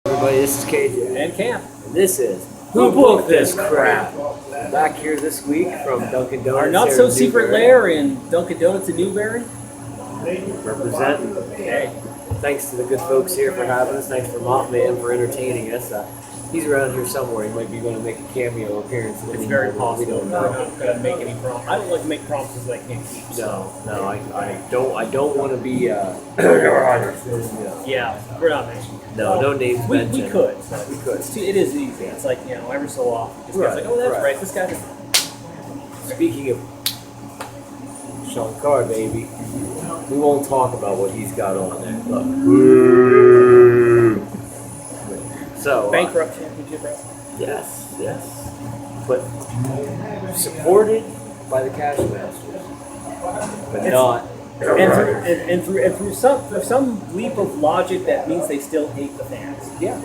Everybody, this is KJ. And Camp. And this is Who Booked This Crap? Back here this week from Dunkin' Donuts. Our not so secret lair in Dunkin' Donuts in Newberry. Representing. Hey. Thanks to the good folks here for having us. Thanks for Mop Man for entertaining us. He's around here somewhere. He might be going to make a cameo appearance. It's very possible. We don't We're know. not going to make any promises. I don't like to make promises that I can't keep. So. No, I don't want to be. Yeah, we're not mentioning. No names mentioned. We could. We could. It is easy. It's like, every so often. Just Right, like, oh, that's right. right. This guy just. Speaking of Sean Carr, baby, we won't talk about what he's got on there. Look. So Bankrupt championship wrestling. yes, but supported by the Cash Masters, but not. And through some leap of logic, that means they still hate the fans. Yeah,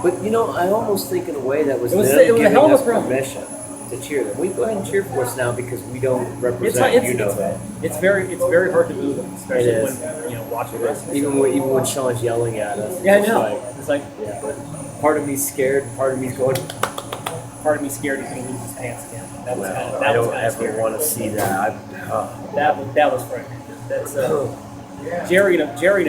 but I almost think in a way that was It was them a giving hell of a us promo. permission to cheer them. We go ahead and cheer for us now because we don't represent that. It's very hard to boo them, especially It is. when watching wrestling. Even when Sean's yelling at us. Yeah, I it's know. like, It's like, but part of me's scared, part of me's going. part of me scared he's going to lose his pants again. That was kind of, I that was don't kind of ever scary. want to see that. That was frightening. That's Jerry in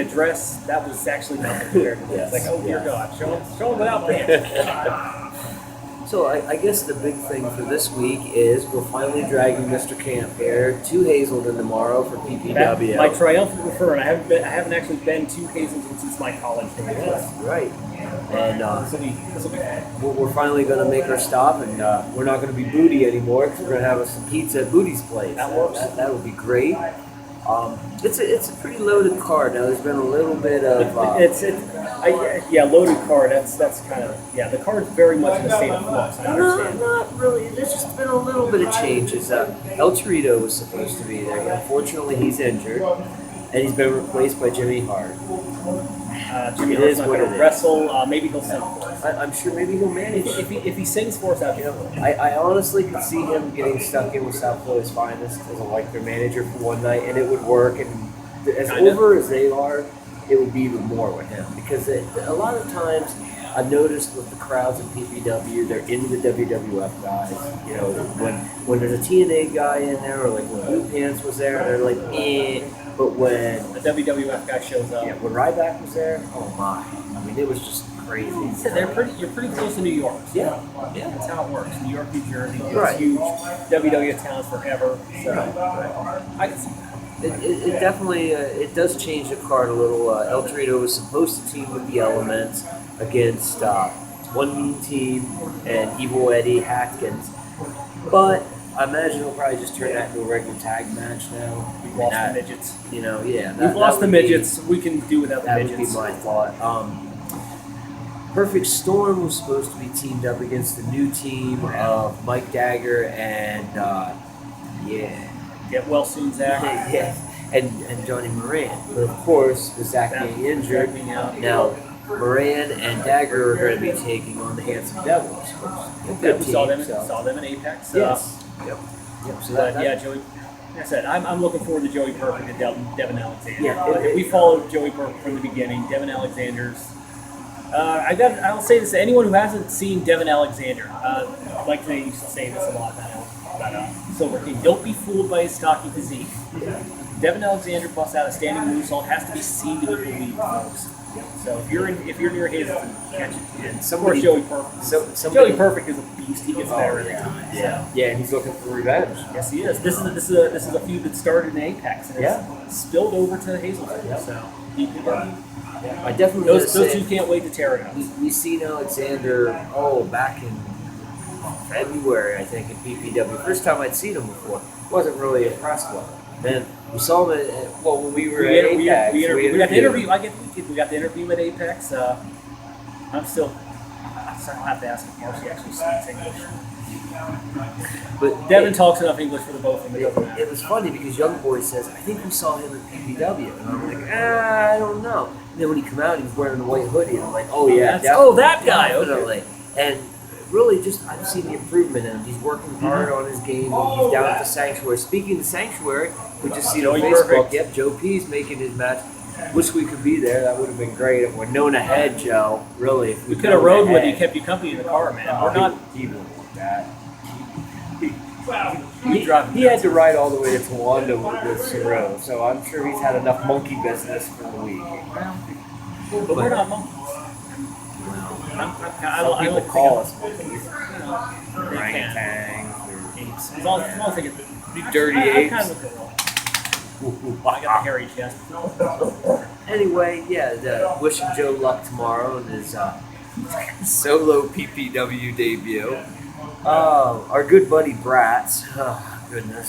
a dress. That was actually nothing compared to this. It's like, oh dear God, show him without pants. So I guess the big thing for this week is we're finally dragging Mr. Camp here to Hazelden tomorrow for PPW. My triumphant return. I haven't actually been to Hazelton since my college days. Yes, right. And This will be fun. we're finally going to make our stop, and we're not going to be Booty anymore because we're going to have us some pizza at Booty's place. That works. That would be great. It's a pretty loaded card. Now there's been a little bit of loaded card. That's kind of the card's very much in a state of flux. I understand. not really. There's just been a little bit of changes. El Torito was supposed to be there. Unfortunately, he's injured, and he's been replaced by Jimmy Hart. Jimmy It Hart's is not what going it to is. wrestle. Maybe he'll sing for us. I'm sure maybe he'll manage. If he sings for us, I honestly could see him getting stuck in with South Florida's Finest as their manager for one night, and it would work. And as Kinda. over as they are, it would be even more with him because a lot of times I've noticed with the crowds in PPW, they're into the WWF guys. When there's a TNA guy in there, or like when Blue Pants was there, they're like, eh. But when a WWF guy shows up. when Ryback was there, oh my! I mean, it was just crazy. You're pretty close to New York. So Yeah. That's how it works. New York, New Jersey, it's Right. huge. WWF towns forever. So I can see that. It definitely it does change the card a little. El Torito was supposed to team with the Elements against One Mean Team and Evil Eddie Hatkins, but I imagine he'll probably just turn that into a regular tag match now. We've lost the midgets. We've We've lost the midgets. We can do without the That midgets. would be my thought. Perfect Storm was supposed to be teamed up against the new team of Mike Dagger and Get well soon, Zach. yes, and Johnny Moran. But of course, with Zach being injured, Zach being out. now Moran and Dagger are going to be taking on the Handsome Devils. We saw them in Apex. Yes. Yep. So Joey. Like I said, I'm looking forward to Joey Perfect and Devin Alexander. Yeah, We followed Joey Perfect from the beginning. Devin Alexander's. I'll say this to anyone who hasn't seen Devin Alexander. Like they used to say this a lot about Silver King. Don't be fooled by his stocky physique. Devin Alexander busts out a standing moonsault. Has to be seen to be believed, folks. So if you're near Hazelton, catch it. And of course, Joey Perfect. Joey Perfect is a beast. He gets better every time. Yeah, and he's looking for revenge. Yes, he is. This is a feud that started in Apex and it's spilled over to Hazelton. Yep. So DPW. I definitely Those two can't wait to tear it up. We seen Alexander back in February, I think, in PPW. First time I'd seen him before. Wasn't really impressed with him. Then we saw him when we were at Apex. We got the interview. We got the interview at Apex. I'll have to ask if Marcy actually speaks English. But Devin talks enough English for the both of them. it was funny because Young Boy says, I think we saw him at PPW. And I'm like, I don't know. And then when he came out, he was wearing the white hoodie. And I'm like, oh yeah, that guy. Definitely. And really just I've seen the improvement in him. He's working hard on his game. He's down at the Sanctuary. Speaking of the Sanctuary, we just see it on Joey Facebook. Perfect. Yep, Joe P's making his match. Wish we could be there. That would have been great if we're known ahead, Joe. Really, if We could have rode with you, kept you company in the car, man. We're not. He wouldn't want that. We drive. He had to ride all the way to Towanda with Siro, so I'm sure he's had enough monkey business for the week. But we're not monkeys. Some people like call to us monkeys. think of, Orangutans apes. As long as I get the dirty I apes. kind of look at I got the hairy chest. Anyway, yeah, wishing Joe luck tomorrow in his solo PPW debut. Our good buddy Bratz,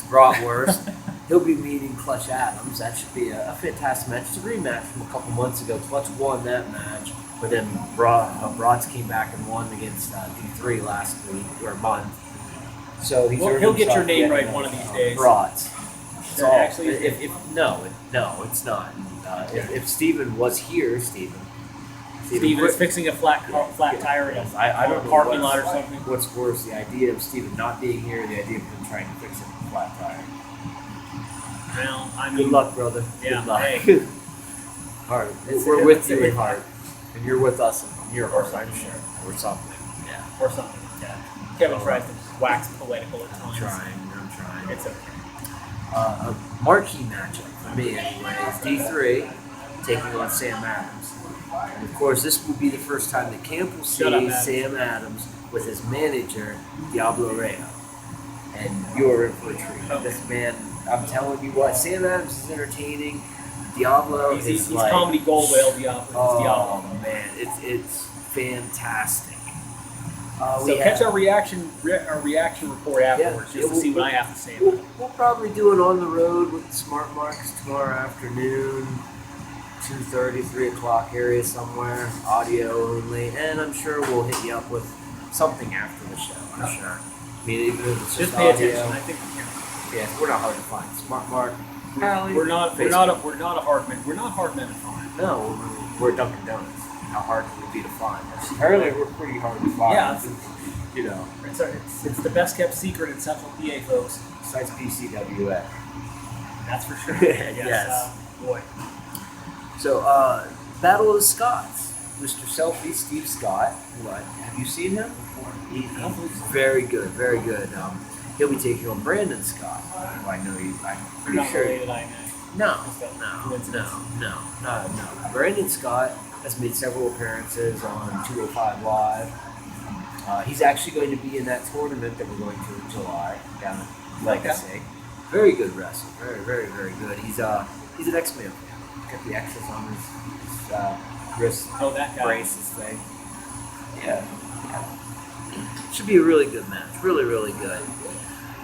Bratwurst, he'll be meeting Clutch Adams. That should be a fantastic match. It's a rematch from a couple months ago. Clutch won that match, but then Bratz came back and won against D3 last week or month. So He'll get your name right one of these days. Bratz. So actually, No, it's not. If Steven was here, Steven is fixing a flat tire in I don't a know parking lot or something. What's worse, the idea of Steven not being here, or the idea of him trying to fix a flat tire? Well, I mean, Good luck, brother. Yeah, Good luck. hey. Heart. We're with you in heart, and you're with us in your heart, I'm sure, or something. Yeah, or something. Yeah. Kevin tries to wax poetical at times. I'm trying. It's okay. A marquee matchup for me, anyway, is D3 taking on Sam Adams. And of course, this will be the first time that Camp will see Sam Adams with his manager, Diablo Rayo. And you're in for a treat. Okay. This man, I'm telling you what, Sam Adams is entertaining. Diablo He's like comedy gold whale Diablo. Oh man, it's fantastic. So catch our reaction report afterwards, just to see what I have to say. We'll probably do it on the road with the Smart Marks tomorrow afternoon, 2:30, 3 o'clock area somewhere, audio only, and I'm sure we'll hit you up with something after the show. I'm sure. I mean, even if it's Just just pay audio. attention. I think Yeah, we're not hard to find. Smart Mark. we're not hard men to find. No, we're Dunkin' Donuts. How hard can we be to find? Apparently, we're pretty hard to find. Yeah, you know, it's the best kept secret in Central PA, folks. besides PCWA. That's for sure. Yes. Boy. So, Battle of the Scots. Mr. Selfie, Steve Scott. What? Have you seen him? He's very good, very good. He'll be taking on Brandon Scott. Who I know you. I'm You're pretty not sure. related, I imagine. No. Brandon Scott has made several appearances on 205 Live. He's actually going to be in that tournament that we're going to in July down at Legacy. Okay. Very good wrestler. Very, very, very good. He's an X-Man fan. Got the X's on his wrist that guy. braces thing. Yeah. Should be a really good match. Really, really good.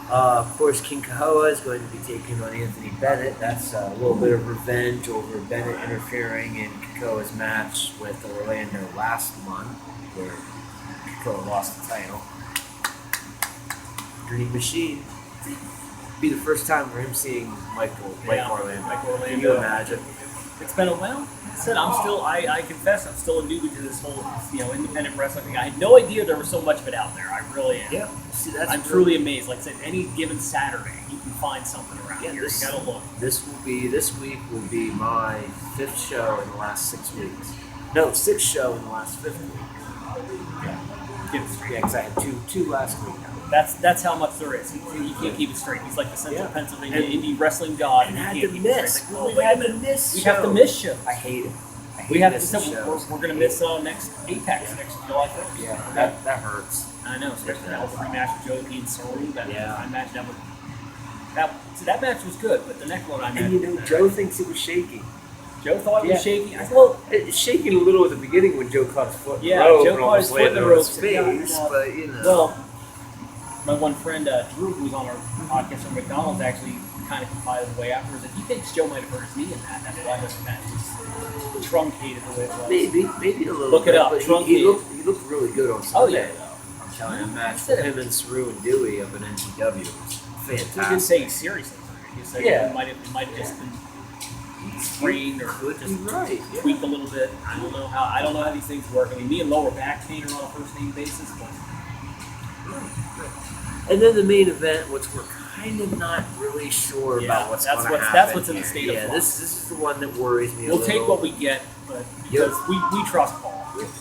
Of course, King Kahoa is going to be taking on Anthony Bennett. That's a little bit of revenge over Bennett interfering in Kahoa's match with Orlando last month, where Kahoa lost the title. Green Machine. Be the first time for him seeing Mike Orlando. Can you imagine? It's been a while. I confess, I'm still a newbie to this whole, independent wrestling thing. I had no idea there was so much of it out there. I really am. Yeah. See, I'm truly amazed. Like I said, any given Saturday, you can find something around here. You gotta look. This week will be my 5th show in the last 6 weeks. No, 6th show in the last 5th week. Yeah. Because I had two last week. That's how much there is. You can't keep it straight. He's like the Central Pennsylvania indie wrestling god. And you had can't to keep it miss. straight. We had to miss. We have to miss shows. I hate it. We have to. We're going to miss next Apex next July 1st. Yeah, that hurts. I know, especially that was a rematch with Joe and Saru. Yeah. I imagine that match was good, but the next one I imagine. And Joe thinks it was shaky. Joe thought it was shaky. It's shaking a little at the beginning when Joe caught his foot in the rope. Joe and caught his foot in the rope. Face, but Well, my one friend Drew, who was on our podcast from McDonald's, actually kind of confided away afterwards that he thinks Joe might have hurt his knee in that. That's why this match was truncated the way it was. Maybe a little. Look bit, it up. But he looked really good on Sunday. I'm telling you, the match with him and Saru and Dewey up in NGW was fantastic. He didn't say seriously. He said it might have just been sprained or just tweaked a little bit. I don't know how these things work. I mean, me and lower back pain are on a first name basis, but. And then the main event, which we're kind of not really sure Yeah, about what's that's going to happen. that's what's in the here. state of Yeah, flux. this is the one that worries me a We'll little. take what we get, but because we trust Paul.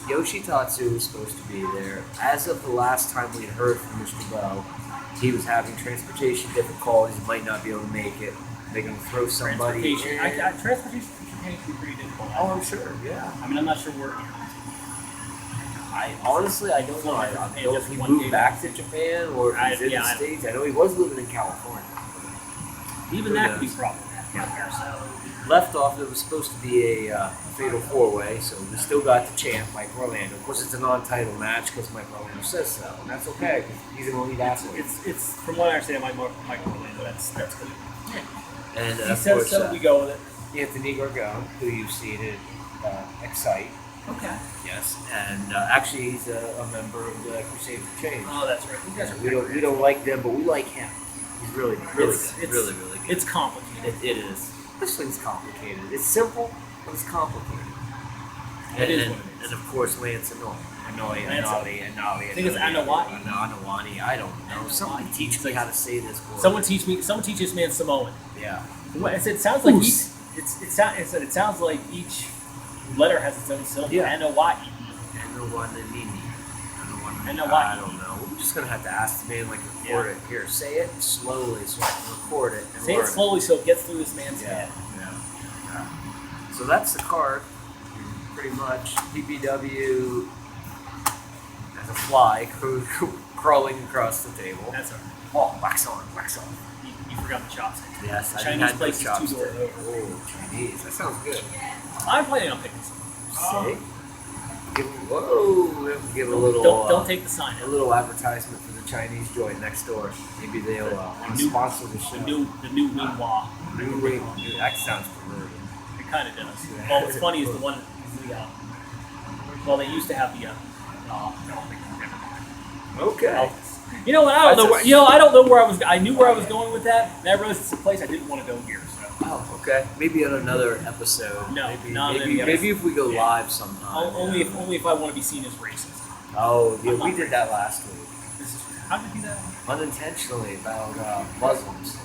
Yoshitatsu was supposed to be there. As of the last time we had heard from Mr. Bow, he was having transportation difficulties. He might not be able to make it. They're going to throw somebody Transportation. in. Transportation can be pretty difficult. Oh, I'm sure. Yeah. I mean, I'm not sure where. I honestly, I don't know. I don't know if Just he one moved day. back to Japan or if he's in yeah, the I- States. I know he was living in California. Even Who that could be knows? problematic out there. So Left off, it was supposed to be a fatal four-way, so we still got the champ, Mike Orlando. Of course, it's a non-title match because Mike Orlando says so, and that's okay. 'Cause he's an elite athlete. it's from what I understand, Michael Orlando. That's good. And He of says course, so. We go with it. Anthony Gargone, who you've seen at Excite, Okay. yes, and actually he's a member of the Crusade for Change. Oh, that's right. You guys are We don't like them, but we like him. He's really good. It's Really good. It's complicated. It is. This thing's complicated. It's simple, but it's complicated. It is and, what it is. and of course, Lance Anali. I think it's Anawati. Anawani. I don't know. Somebody teach me how to say this word. Someone teach this man Samoan. Yeah. It sounds like Oos. it sounds like each letter has its own syllable. Yeah. Anawati. Anawananini. Anawati. I don't know. We're just gonna have to ask the man, like, record Yeah. it. Here, say it slowly so I can record it. And Say learn it slowly so it gets through this man's Yeah. head. Yeah. So that's the card, pretty much. PPW as a fly crawling across the table. That's all right. Oh, wax on, wax on. You forgot the chopsticks. Yes, I Chinese had no place is 2 doors chopstick. over. Oh, Chinese. That sounds good. I'm planning on picking some. See? Give a little. Don't take the sign. a little advertisement for the Chinese joint next door. Maybe they'll new- sponsor the show. The new Wingwa. New ring. That sounds perverted. It kind of does. Well, what's funny is the one. Well, they used to have the. Never mind. Okay. You know what? I don't know. That's Where, I don't know where I was. I knew where I was going with that, and I realized it's a place I didn't want to go here. So Oh, okay. Maybe on another episode. No, maybe, not maybe, in the maybe if we go yeah. live sometime. only if I want to be seen as racist. Oh, yeah, I'm we not did that last week. This is, how did you do that? Unintentionally about Muslims.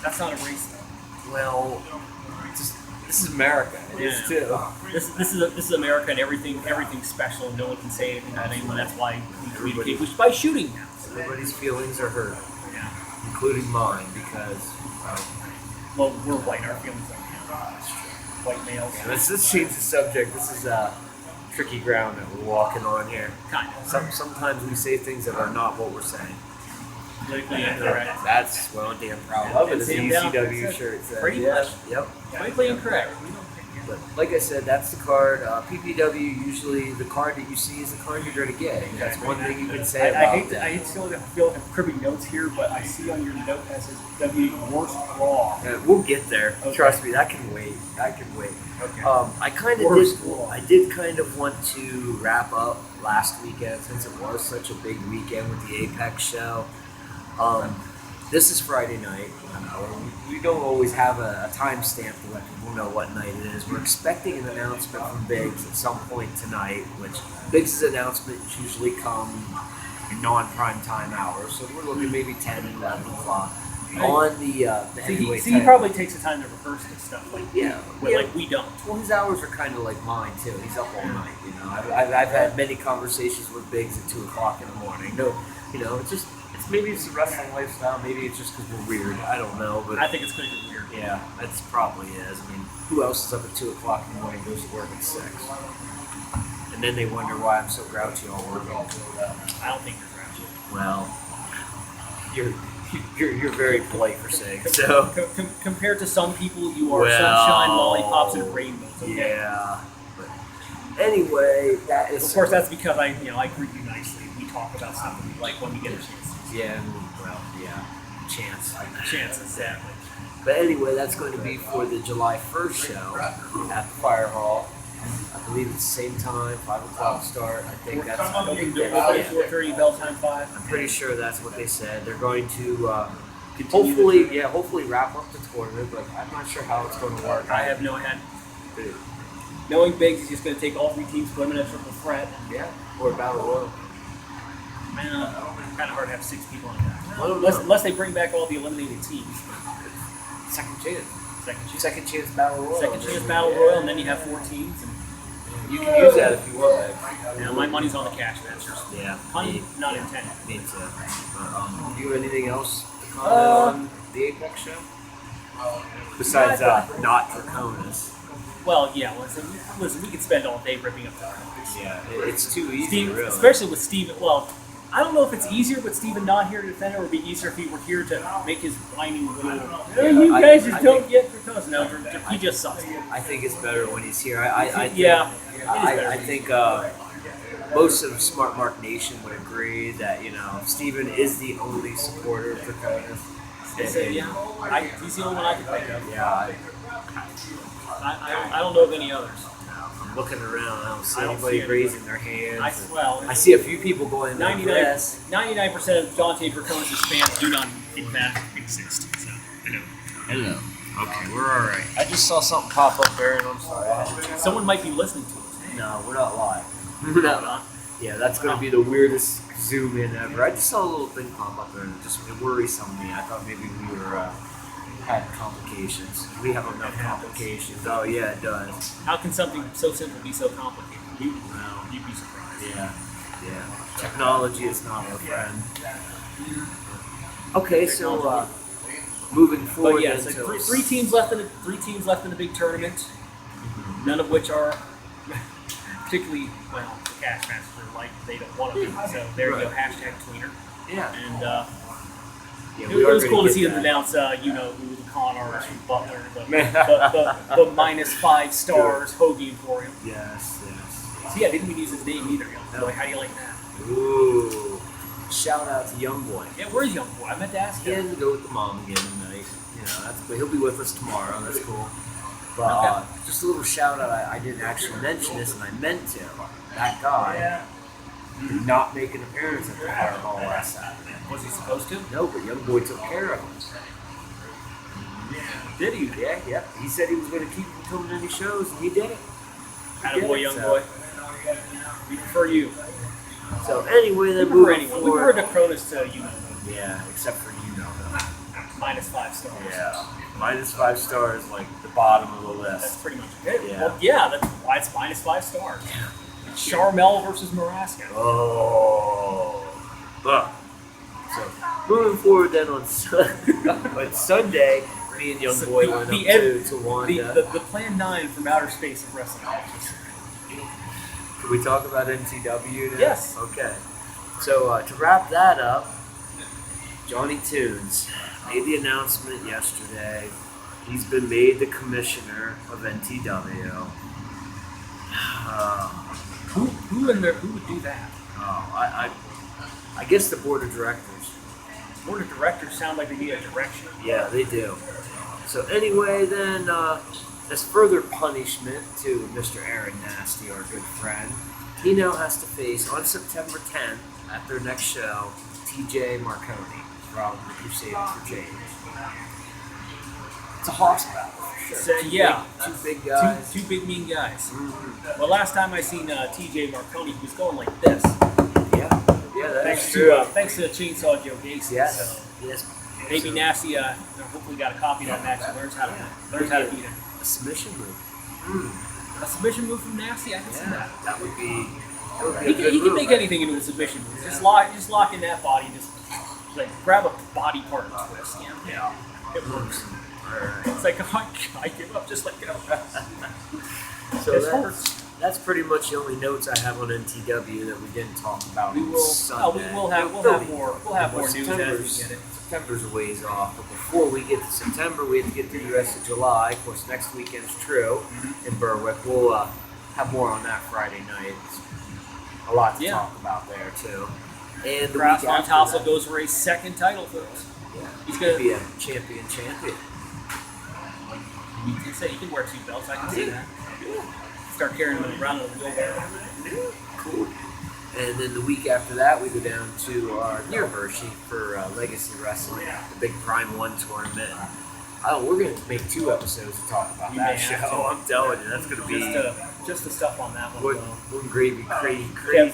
That's not a race though. Well, just, this is America. It is too. This is America, and everything's special, and no one can say anything about anyone. That's why we Everybody- communicate by shooting now. Everybody's feelings are hurt, Yeah. including mine, because Well, we're white. Our feelings don't count. White males. let's change the subject. This is tricky ground that we're walking on here. Kind of. Sometimes we say things that are not what we're saying. Politically incorrect. That's well, damn proud of it. It's a Sam down. ECW shirt. Says. Pretty Yeah, much. Yep. Politically incorrect. But like I said, that's the card. PPW, usually the card that you see is the card you're going to get. That's one thing you can say about I hate them. I feel like I'm cribbing notes here, but I see on your note that says W worst raw. We'll get there. Okay. Trust me, that can wait. That can wait. Okay. I kind of Worst did. law. I did kind of want to wrap up last weekend since it was such a big weekend with the Apex show. This is Friday night. We don't always have a timestamp to let people know what night it is. We're expecting an announcement from Biggs at some point tonight, which Biggs' announcements usually come in non-prime time hours. So we're looking maybe 10, 11 o'clock on the heavyweight See, he title. probably takes the time to rehearse this stuff, like Yeah, like we don't. well, his hours are kind of like mine too. He's up all night. You know, I've had many conversations with Biggs at 2 o'clock in the morning. No, you know, it's maybe it's the wrestling lifestyle. Maybe it's just because we're weird. I don't know, but I think it's going to be weird. yeah, that's probably is. I mean, who else is up at 2 o'clock in the morning, goes to work at 6, and then they wonder why I'm so grouchy all working. I don't think you're grouchy. Well, you're very polite for saying so. Compared to some people, you are Well, sunshine, lollipops, and rainbows. Okay? Yeah. But anyway, that is Of course, that's because I greet you nicely. We talk about stuff that we like when we get a chance. yeah. Well, yeah. Chance. Chances, sadly. But anyway, that's going to be for the July 1st show at the Fire Hall. I believe it's the same time, 5 o'clock start. I think that's. Opening Yeah. 4:30, bell time 5. I'm pretty sure that's what they said. They're going to Continue hopefully wrap up the tournament, but I'm not sure how it's going to work. I have no idea. Knowing Biggs, he's just going to take all 3 teams, put them in a triple threat. Yeah, or Battle Royal. Man, kind of hard to have 6 people on that. I don't know. Unless they bring back all the eliminated teams. Second chance. Second chance battle royal. Second chance battle royal, and then you have 4 teams. And You can use that if you want. my money's on the Cash Masters. Yeah. Pun not intended. Me too. Do you have anything else to comment on the Apex show? Besides not Draconis. Well, yeah. Listen, we could spend all day ripping up the Draconis. Yeah, it's too easy, really. Especially with Steven. Well, I don't know if it's easier with Steven not here to defend it, or it would be easier if he were here to make his whining little. You guys just don't get Draconis. No, he just sucks. I think it's better when he's here. I think most of Smart Mark Nation would agree that Steven is the only supporter of Draconis. They say, yeah, he's the only one I can think of. Yeah, I don't know of any others. I'm looking around. I don't see I don't anybody see raising their hands. I see a few people going like this. 99% of Dante Draconis' fans do not, in fact, exist. So, Hello. Okay, we're all right. I just saw something pop up there, and I'm sorry. Someone might be listening to us. No, we're not live. We're not. Yeah, that's going to be the weirdest zoom in ever. I just saw a little thing pop up there, and it worries some of me. I thought maybe we were had complications. We have enough complications. Oh yeah, it does. How can something so simple be so complicated? You'd be surprised. Yeah. Technology is not our friend. Okay, so moving forward. But yeah, so 3 teams left in the big tournament. None of which are particularly the Cash Masters are like they don't want to be. So there you go. #tweener. Yeah. And it was cool to see them announce, who the con artist from Butler, the -5 stars Hoagie Emporium. Yes. So yeah, didn't even use his name either. No. Like, how do you like that? Ooh. Shout out to Young Boy. Yeah, where's Young Boy? I meant to ask him. He had to go with the mom again tonight. He'll be with us tomorrow. That's cool. But just a little shout out. I didn't actually mention this, and I meant to. That guy did not make an appearance at the Fireball last Saturday. Was he supposed to? No, but Young Boy took care of him. Did he? Yeah. He said he was going to keep him coming to any shows, and he did it. Attaboy, Young Boy. We prefer you. So anyway, then moving forward. We prefer Draconis to Yeah, except for -5 stars. Yeah. -5 stars, like the bottom of the list. That's pretty much it. Yeah. Well, yeah, that's why it's -5 stars. Charmel versus Marasca. Oh. So moving forward then on Sunday, me and Young Boy went up to Wanda. The Plan 9 from Outer Space of Wrestling. Can we talk about NTW now? Yes. Okay. So to wrap that up, Johnny Tunes made the announcement yesterday. He's been made the commissioner of NTW. Who would do that? I guess the board of directors. Board of directors sound like they need a direction. Yeah, they do. So anyway, then as further punishment to Mr. Aaron Nasty, our good friend, he now has to face on September 10th at their next show TJ Marconi from the Crusaders for Change. It's a hoss battle. So, two big guys. Two big mean guys. Mm-hmm. Well, last time I seen TJ Marconi, he was going like this. Yeah, that's true. Thanks to Chainsaw Joe Gacy. Yes. So Yes. maybe Nasty hopefully got a copy of that match and learns how to beat him. A submission move. A submission move from Nasty, I can see that. That would be. He can make anything into a submission move. Just lock in that body, just like grab a body part and twist. Yeah. It works. Alright. It's like, oh, I give up just like that. So that's pretty much the only notes I have on NTW that we didn't talk about on Sunday. We'll have more news as we get it. September's a ways off, but before we get to September, we have to get to the rest of July. Of course, next weekend's True in Berwick. We'll have more on that Friday night. A lot to talk about there too. And the Brass week after Montalso that, goes for a second title for us. Yeah, He's gonna gonna be a champion. You can say he can wear 2 belts. I can see that. Start carrying them around in a wheelbarrow. Cool. And then the week after that, we go down to our near Hershey for Legacy Wrestling, the big Prime 1 tournament. We're going to make 2 episodes to talk about that show. I'm telling you, that's going to be just the stuff on that one. One gravy, crazy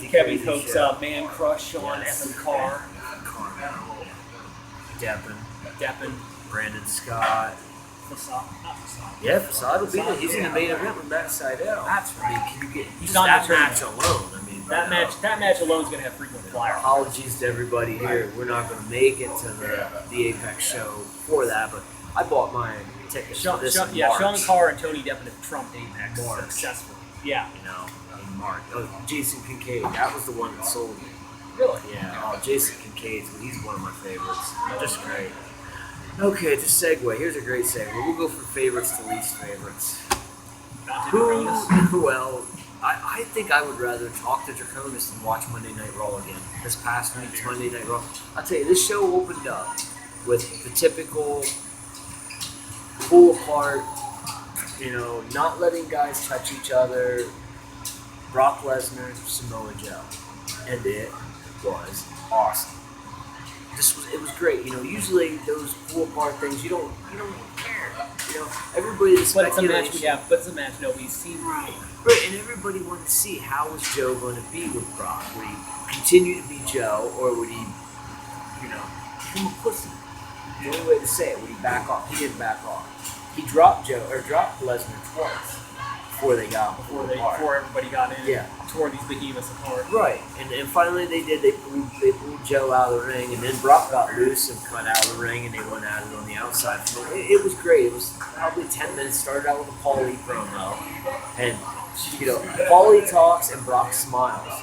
Kevin crazy Coates' show. Man Crush on Evan Carr. Deppen, Deppen, Brandon Scott. Facade, not Facade. Yeah, Facade will be there. He's in the main Yeah. event with Matt Seidel. That's I mean, right. can you get He's just not that determined. match alone? I mean, That match alone is gonna have frequent flyer. Apologies to everybody here. We're not going to make it to the Apex show for that, but I bought my tickets for this in March. Sean Carr and Tony Deppen have trumped Apex March. successfully. Yeah, You know, in March. Oh, Jason Kincaid. That was the one that sold me. really. Yeah. Oh, Jason Kincaid. He's one of my favorites. Just great. Okay, to segue. Here's a great segue. We'll go from favorites to least favorites. Dante Who? Draconis. Well, I think I would rather talk to Draconis than watch Monday Night Raw again. This past week's Monday Night Raw. I'll tell you, this show opened up with the typical pull apart, not letting guys touch each other. Brock Lesnar, Samoa Joe, and it was awesome. It was great. Usually those pull apart things, you don't care. Everybody the But it's a match speculation. we have. But it's a match nobody's seen. Right, and everybody wanted to see how was Joe going to be with Brock. Would he continue to be Joe, or would he, become a pussy? The only way to say it, would he back off? He didn't back off. He dropped Lesnar twice before they got Before everybody got in Yeah. and tore these behemoths apart. Right, and finally they did. They pulled Joe out of the ring, and then Brock got loose and cut out of the ring, and they went at it on the outside. It was great. It was probably 10 minutes. Started out with a Paulie promo, and Paulie talks and Brock smiles,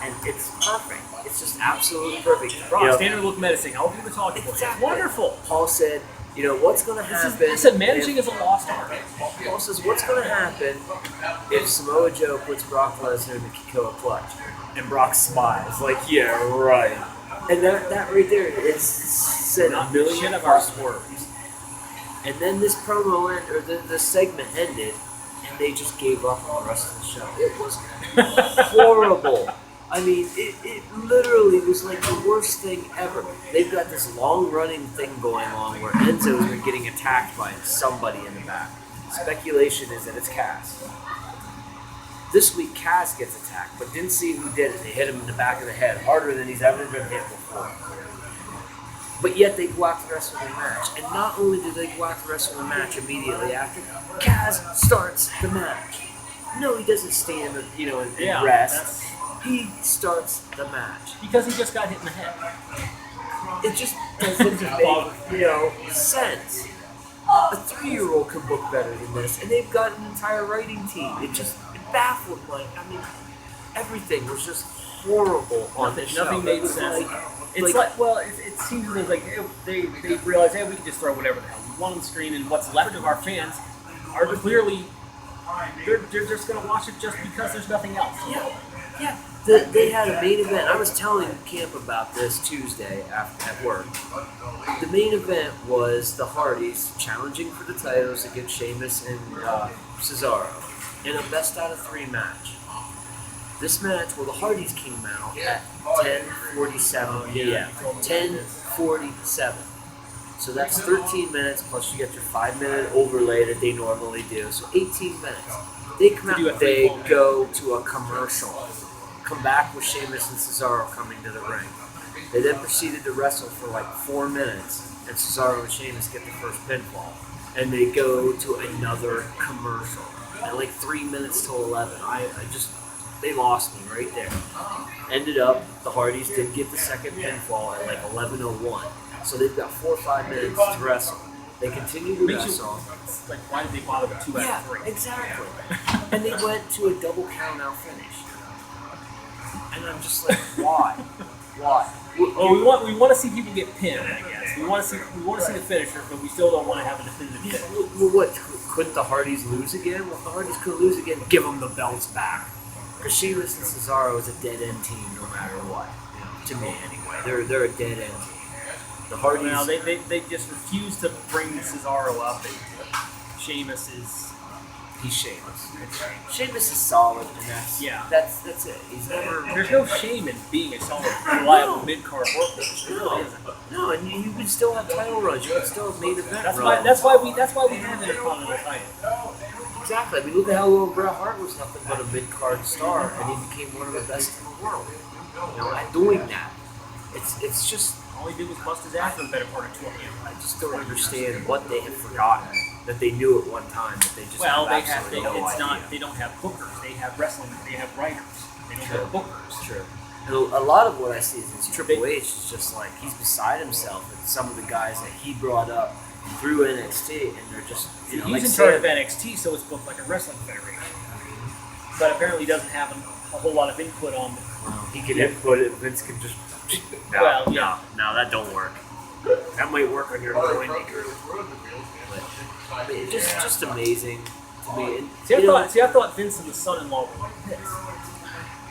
and it's perfect. It's just absolutely perfect. Brock, standing and looking at it saying, I'll do the talking. It's Exactly. wonderful. Paul said, what's going to happen? He said managing is a lost art. Paul says, what's going to happen if Samoa Joe puts Brock Lesnar in the Kikoa clutch? And Brock smiles, like, yeah, right. And that right there, it's said Not a million shit of plus our- words. And then this the segment ended, and they just gave up on the rest of the show. It was horrible. I mean, it literally was like the worst thing ever. They've got this long-running thing going on where Enzo's been getting attacked by somebody in the back. Speculation is that it's Cass. This week, Cass gets attacked, but didn't see who did it. They hit him in the back of the head harder than he's ever been hit before. But yet they go out to wrestle the match. And not only do they go out to wrestle the match immediately after, Cass starts the match. No, he doesn't stand, and rest. He starts the match. Because he just got hit in the head. It just doesn't make, sense. A 3-year-old can book better than this, and they've got an entire writing team. It baffled everything was just horrible on this show. Nothing made It was sense. like- It seems like they realize, hey, we can just throw whatever the hell we want on the screen, and what's left of our fans are clearly they're just gonna watch it just because there's nothing else. Yeah. They had a main event. I was telling Camp about this Tuesday at work. The main event was the Hardys challenging for the titles against Sheamus and Cesaro in a best out of 3 match. This match, the Hardys came out at 10:47 p.m. 10:47. So that's 13 minutes plus you get your 5-minute overlay that they normally do. So 18 minutes. They come out, they go to a commercial. Come back with Sheamus and Cesaro coming to the ring. They then proceeded to wrestle for like 4 minutes, and Cesaro and Sheamus get the first pinfall. And they go to another commercial. At like 3 minutes till 11. They lost me right there. Ended up, the Hardys did get the second pinfall at like 11:01. So they've got 4 or 5 minutes to wrestle. They continue to wrestle. Like, why did they bother with 2 out of 3? Exactly. And they went to a double count out finish. And I'm just like, why? Why? Well, we want to see people get pinned, I guess. We want to see the finisher, but we still don't want to have a definitive Yeah, finish. well, what? Couldn't the Hardys lose again? Well, if the Hardys could lose again, give them the belts back. Because Sheamus and Cesaro is a dead-end team no matter what. To me, anyway. They're a dead-end team. The Hardys... Now, they just refuse to bring Cesaro up, and Sheamus is... He's Sheamus. Sheamus is solid, and that's it. He's never... There's no shame in being a solid, reliable mid-card worker. No, and you can still have title runs. You can still have main event That's runs. why we have Intercontinental title. Exactly. I mean, look at how long Bret Hart was nothing but a mid-card star, and he became one of the best in the world. At doing that, it's just All he did was bust his ass for the better part of 20 years. I just don't understand what they have forgotten that they knew at one time that they just Well, have they have. absolutely no It's idea. not. They don't have bookers. They have wrestling. They have writers. They don't have bookers. True. And a lot of what I see is Triple H is just like he's beside himself, and some of the guys that he brought up through NXT, and they're just He's like in charge of NXT, so it's booked like a wrestling federation. But apparently, he doesn't have a whole lot of input on. He can input it. Vince can just. No, Well, yeah. no, that don't work. That might work on your little indie group. But it's just amazing to me. And, I thought Vince and the son-in-law were pissed.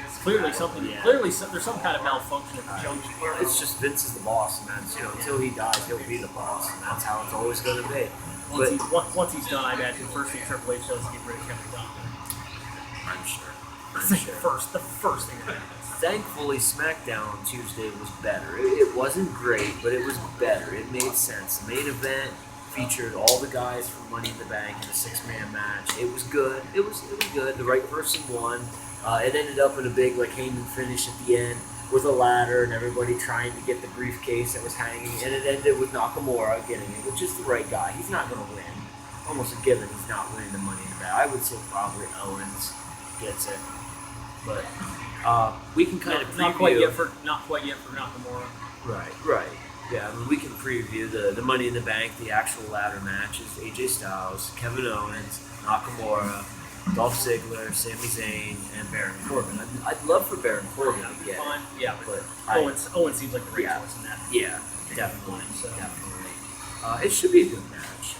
It's clearly something. Yeah. Clearly, there's some kind of malfunction at the junction. it's just Vince is the boss, and that's until he dies, he'll be the boss, and that's how it's always going to be. Once he's done, I imagine the first thing Triple H does is get rid of Kevin Dunn. I'm sure. That's like the first thing that happens. Thankfully, SmackDown on Tuesday was better. It wasn't great, but it was better. It made sense. The main event featured all the guys from Money in the Bank in a 6-man match. It was good. It was good. The right person won. It ended up in a big Heyman finish at the end with a ladder and everybody trying to get the briefcase that was hanging. And it ended with Nakamura getting it, which is the right guy. He's not going to win. Almost a given he's not winning the Money in the Bank. I would say probably Owens gets it. But we can kind of preview. Not quite yet for Nakamura. Right. Yeah, I mean, we can preview the Money in the Bank, the actual ladder matches. AJ Styles, Kevin Owens, Nakamura, Dolph Ziggler, Sami Zayn, and Baron Corbin. I'd love for Baron Corbin to get it. Yeah, but Owens seems like the right choice in that. Yeah, definitely. It should be a good match.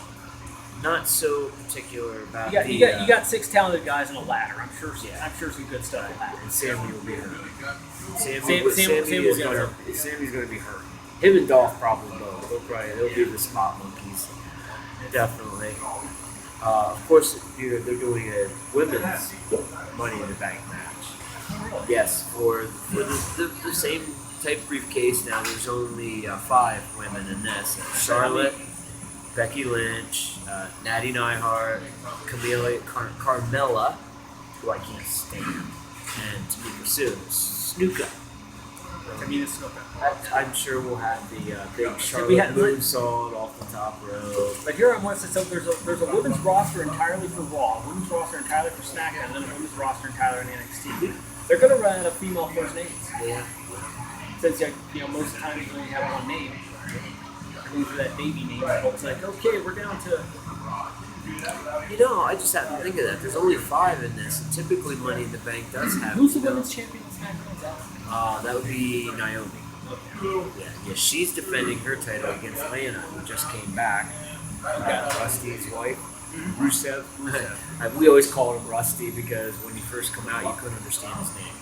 Not so particular about You got 6 talented guys in a ladder. I'm sure some good stuff will happen. And Sammy will be hurt. Sammy's going to be hurt. Him and Dolph probably both. They'll be the spot monkeys. Definitely. Of course, they're doing a women's Money in the Bank match. Yes, for the same type briefcase. Now there's only 5 women in this. Charlotte, Becky Lynch, Natty Neidhart, Carmella, who I can't stand, and Tamina Snuka. I'm sure we'll have the big Charlotte moonsault off the top rope. But here I'm once there's a women's roster entirely for Raw, a women's roster entirely for SmackDown, and then a women's roster entirely in NXT. They're going to run out of female first names. Yeah. Since most of the time you only have one name. Lose that baby name. It's like, okay, we're down to. I just have to think of that. There's only 5 in this, and typically Money in the Bank does have. Who's the women's champion in SmackDown? That would be Naomi. Yeah, she's defending her title against Lana, who just came back. We got Rusty's wife, Rusev. We always call him Rusty because when he first come out, you couldn't understand his name.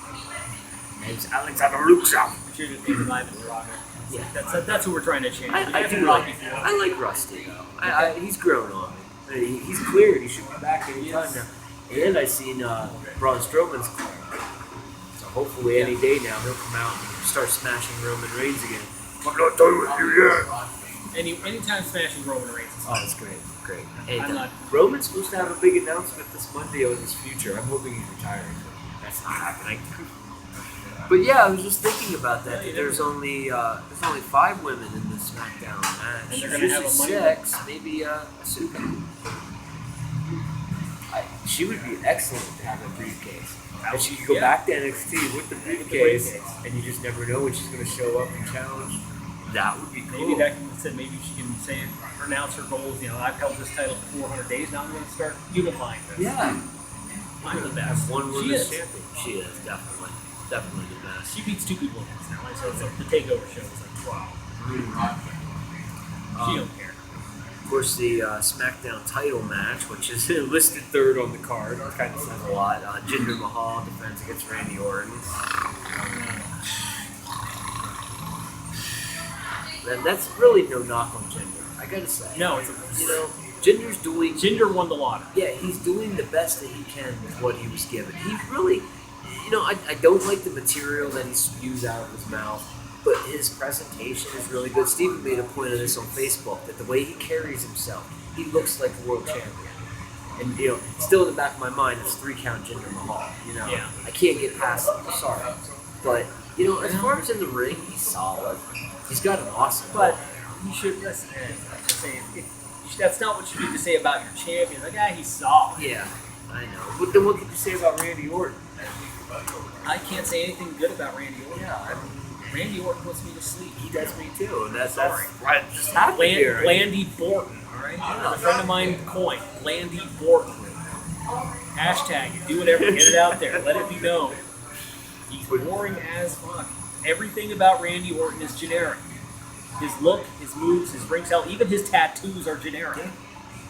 His name's Alexander Rusev. Should have been live in Rocker. Yeah, that's what we're trying to change. I like Rusty though. He's grown on me. He's cleared. He should be back any time now. And I seen Braun Strowman's cleared. So hopefully any day now he'll come out and start smashing Roman Reigns again. I'm not done with you yet. Anytime smashing Roman Reigns. Oh, it's great. And Roman's supposed to have a big announcement this Monday on his future. I'm hoping he's retiring. That's not happening. But yeah, I was just thinking about that. There's only 5 women in this SmackDown match. And they're gonna have a money 6, maybe Asuka. She would be excellent to have a briefcase. And she could go back to NXT with the briefcase, and you just never know when she's going to show up and challenge. That would be cool. Maybe she can say announce her goals. I've held this title for 400 days. Now I'm going to start unifying this. Yeah, I'm the best. One women's champion. She is definitely the best. She beats 2 people now. So it's like the takeover show is like 12. She don't care. Of course, the SmackDown title match, which is listed 3rd on the card, kind of says a lot. Jinder Mahal defends against Randy Orton. And that's really no knock on Jinder, I gotta say. No, Jinder won the lottery. Yeah, he's doing the best that he can with what he was given. He's really, I don't like the material that he spews out of his mouth, but his presentation is really good. Steven made a point of this on Facebook, that the way he carries himself, he looks like a world champion. And, still in the back of my mind, it's 3 count Jinder Mahal. I can't get past it. I'm sorry. But as far as in the ring, he's solid. He's got an awesome. But you should listen. I should say that's not what you need to say about your champion. Like, he's solid. Yeah, I know. But then what could you say about Randy Orton? I can't say anything good about Randy Orton. Yeah, I mean, Randy Orton puts me to sleep. he does me too, and that's Sorry. right. Just happened here. Blandy Borton, all right? A friend of mine coined Blandy Borton. Hashtag it. Do whatever. Get it out there. Let it be known. He's boring as fuck. Everything about Randy Orton is generic. His look, his moves, his ring style, even his tattoos are generic.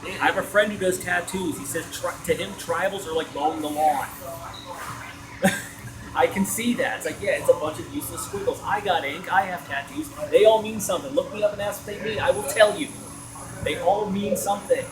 I have a friend who does tattoos. He says to him, tribals are like mowing the lawn. I can see that. It's like, yeah, it's a bunch of useless squiggles. I got ink. I have tattoos. They all mean something. Look me up and ask what they mean. I will tell you. They all mean something.